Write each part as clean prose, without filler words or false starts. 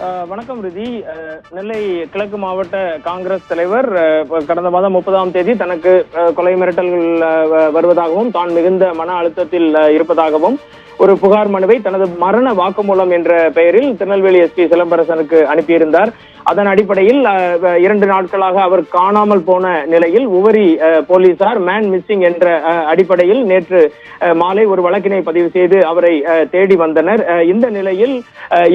வணக்கம் ரிதி. நெல்லை கிழக்கு மாவட்ட காங்கிரஸ் தலைவர் கடந்த மாதம் 30ஆம் தேதி தனக்கு கொலை மிரட்டல்கள் வருவதாகவும் தான் மிகுந்த மன அழுத்தத்தில் இருப்பதாகவும் ஒரு புகார் மனுவை தனது மரண வாக்குமூலம் என்ற பெயரில் திருநெல்வேலி எஸ்பி சிலம்பரசனுக்கு அனுப்பியிருந்தார். அதன் அடிப்படையில் 2 நாட்களாக அவர் காணாமல் போன நிலையில் உவரி போலீசார் மேன் மிஸ்ஸிங் என்ற அடிப்படையில் நேற்று மாலை ஒரு வழக்கினை பதிவு செய்து அவரை தேடி வந்தனர். இந்த நிலையில்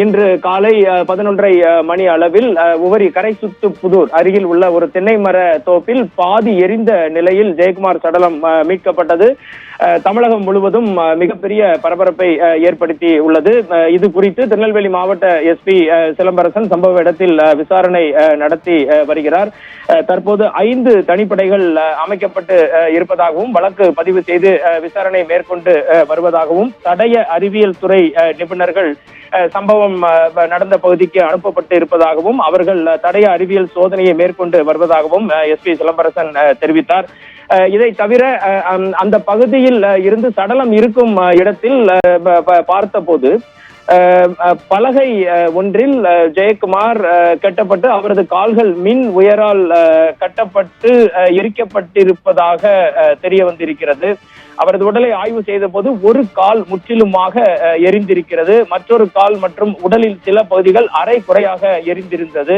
இன்று காலை 11:30 மணி அளவில் உவரி கரைசுத்து புதூர் அருகில் உள்ள ஒரு தென்னை மர தோப்பில் பாதி எரிந்த நிலையில் ஜெயக்குமார் சடலம் மீட்கப்பட்டது. தமிழகம் முழுவதும் மிகப்பெரிய பரபரப்பை ஏற்படுத்தி உள்ளது. இது குறித்து திருநெல்வேலி மாவட்ட எஸ்பி சிலம்பரசன் சம்பவ இடத்தில் விசாரணை நடத்தி வருகிறார். தற்போது 5 தனிப்படைகள் அமைக்கப்பட்டு இருப்பதாகவும் வழக்கு பதிவு செய்து விசாரணை மேற்கொண்டு வருவதாகவும் தடய அறிவியல் துறை நிபுணர்கள் சம்பவம் நடந்த பகுதிக்கு அனுப்பப்பட்டு இருப்பதாகவும் அவர்கள் தடய அறிவியல் சோதனையை மேற்கொண்டு வருவதாகவும் எஸ்பி சிலம்பரசன் தெரிவித்தார். இதை தவிர அந்த பகுதியில் இருந்து சடலம் இருக்கும் இடத்தில் பார்த்தபோது பலகை ஒன்றில் ஜெயக்குமார் கட்டப்பட்டு அவரது கால்கள் மின் உயரால் கட்டப்பட்டு எரிக்கப்பட்டிருப்பதாக தெரிய வந்திருக்கிறது. அவரது உடலை ஆய்வு செய்த போது ஒரு கால் முற்றிலுமாக எரிந்திருக்கிறது, மற்றொரு கால் மற்றும் உடலில் சில பகுதிகள் அரை குறையாக எரிந்திருந்தது.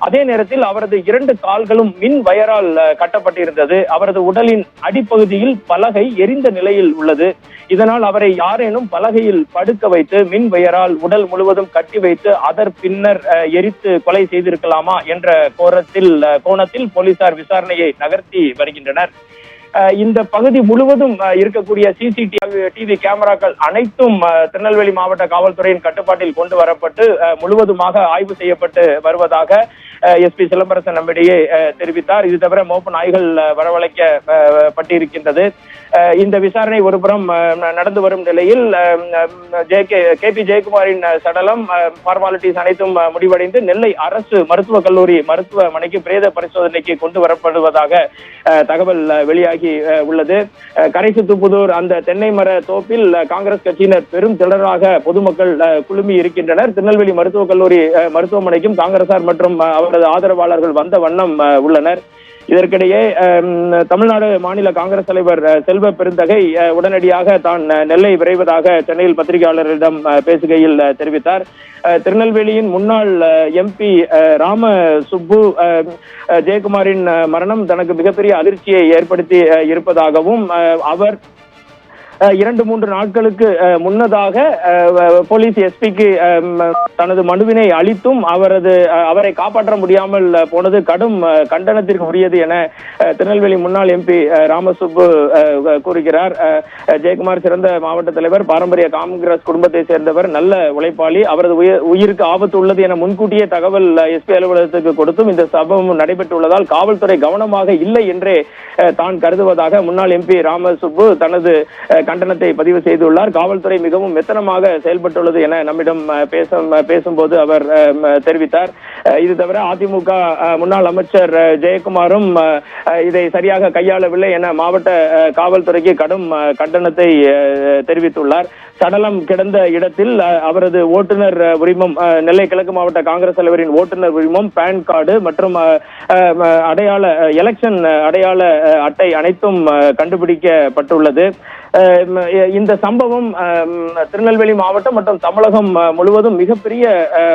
அதே நேரத்தில் அவரது 2 கால்களும் மின் வயரால் கட்டப்பட்டிருந்தது. அவரது உடலின் அடிப்பகுதியில் பலகை எரிந்த நிலையில் உள்ளது. இதனால் அவரை யாரேனும் பலகையில் படுக்க வைத்து மின் வயரால் உடல் முழுவதும் கட்டி வைத்து அதன் பின்னர் எரித்து கொலை செய்திருக்கலாமா என்ற கோணத்தில் போலீசார் விசாரணையை நகர்த்தி வருகின்றனர். இந்த பகுதி முழுவதும் இருக்கக்கூடிய சிசிடிவி கேமராக்கள் அனைத்தும் திருநெல்வேலி மாவட்ட காவல்துறையின் கட்டுப்பாட்டில் கொண்டு வரப்பட்டு முழுவதுமாக ஆய்வு செய்யப்பட்டு வருவதாக எஸ்பி சிலம்பரசன் நம்மிடையே தெரிவித்தார். இது தவிர மோப்ப நாய்கள் வரவழைக்கப்பட்டிருக்கின்றது. இந்த விசாரணை ஒருபுறம் நடந்து வரும் நிலையில் KP ஜெயக்குமாரின் சடலம் ஃபார்மாலிட்டிஸ் அனைத்தும் முடிவடைந்து நெல்லை அரசு மருத்துவக் கல்லூரி மருத்துவமனைக்கு பிரேத பரிசோதனைக்கு கொண்டு வரப்படுவதாக தகவல் வெளியாகி உள்ளது. கரைசுத்துப்புதூர் அந்த தென்னை மர தோப்பில் காங்கிரஸ் கட்சியினர் பெரும் திரளாக பொதுமக்கள் குழுமி இருக்கின்றனர். திருநெல்வேலி மருத்துவக் கல்லூரி மருத்துவமனைக்கும் காங்கிரசார் மற்றும் அவரது ஆதரவாளர்கள் வந்த வண்ணம் உள்ளனர். இதற்கிடையே தமிழ்நாடு மாநில காங்கிரஸ் தலைவர் செல்வ பெருந்தகை உடனடியாக தான் நெல்லை விரைவதாக சென்னையில் பத்திரிகையாளர்களிடம் பேசுகையில் தெரிவித்தார். திருநெல்வேலியின் முன்னாள் MP ராம சுப்பு ஜெயக்குமாரின் மரணம் தனக்கு மிகப்பெரிய அதிர்ச்சியை ஏற்படுத்தி இருப்பதாகவும் அவர் 2-3 நாட்களுக்கு முன்னதாக போலீஸ் எஸ்பிக்கு தனது மனுவினை அளித்தும் அவரை காப்பாற்ற முடியாமல் போனது கடும் கண்டனத்திற்கு உரியது என திருநெல்வேலி முன்னாள் MP ராமசுப்பு கூறுகிறார். ஜெயக்குமார் சிறந்த மாவட்ட தலைவர், பாரம்பரிய காங்கிரஸ் குடும்பத்தை சேர்ந்தவர், நல்ல உழைப்பாளி. அவரது உயிருக்கு ஆபத்து உள்ளது என முன்கூட்டியே தகவல் எஸ்பி அலுவலகத்துக்கு கொடுத்தும் இந்த சம்பவம் நடைபெற்றுள்ளதால் காவல்துறை கவனமாக இல்லை என்றே தான் கருதுவதாக முன்னாள் MP ராமசுப்பு தனது கண்டனத்தை பதிவு செய்துள்ளார். காவல்துறை மிகவும் மெத்தனமாக செயல்பட்டுள்ளது என நம்மிடம் பேசும்போது அவர் தெரிவித்தார். இது தவிர அதிமுக முன்னாள் அமைச்சர் ஜெயக்குமாரும் இதை சரியாக கையாளவில்லை என மாவட்ட காவல்துறைக்கு கடும் கண்டனத்தை தெரிவித்துள்ளார். சடலம் கிடந்த இடத்தில் அவரது ஓட்டுநர் உரிமம், நெல்லை கிழக்கு மாவட்ட காங்கிரஸ் தலைவரின் ஓட்டுநர் உரிமம், பான் கார்டு மற்றும் எலெக்ஷன் அடையாள அட்டை அனைத்தும் கண்டுபிடிக்கப்பட்டுள்ளது. இந்த சம்பவம் திருநெல்வேலி மாவட்டம் மற்றும் தமிழகம் முழுவதும் மிகப்பெரிய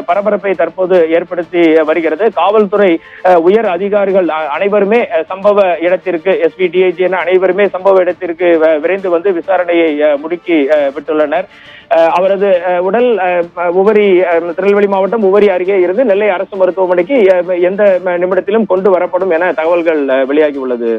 பரபரப்பை தற்போது ஏற்படுத்தி வருகிறது. காவல்துறை உயர் அதிகாரிகள் அனைவருமே சம்பவ இடத்திற்கு, SP DIG என அனைவருமே சம்பவ இடத்திற்கு விரைந்து வந்து விசாரணையை முடுக்கி விட்டுள்ளனர். அவரது உடல் உவரி திருநெல்வேலி மாவட்டம் உவரி அருகே இருந்து நெல்லை அரசு மருத்துவமனைக்கு எந்த நிமிடத்திலும் கொண்டு வரப்படும் என தகவல்கள் வெளியாகி உள்ளது.